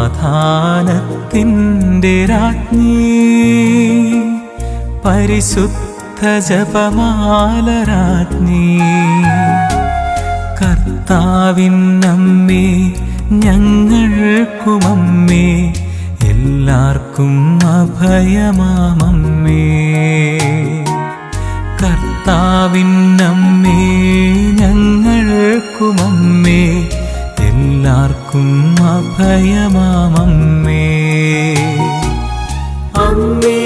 സമാധാനത്തിൻ്റെ രാജ്ഞി പരിശുദ്ധ ജപമാല രാജ്ഞി കർത്താവിനമ്മേ ഞങ്ങൾക്കുമമ്മേ എല്ലാവർക്കും അഭയമാമമ്മേ കർത്താവിനമ്മേ ഞങ്ങൾക്കുമമ്മേ എല്ലാവർക്കും അഭയമാമമ്മേ അമ്മേ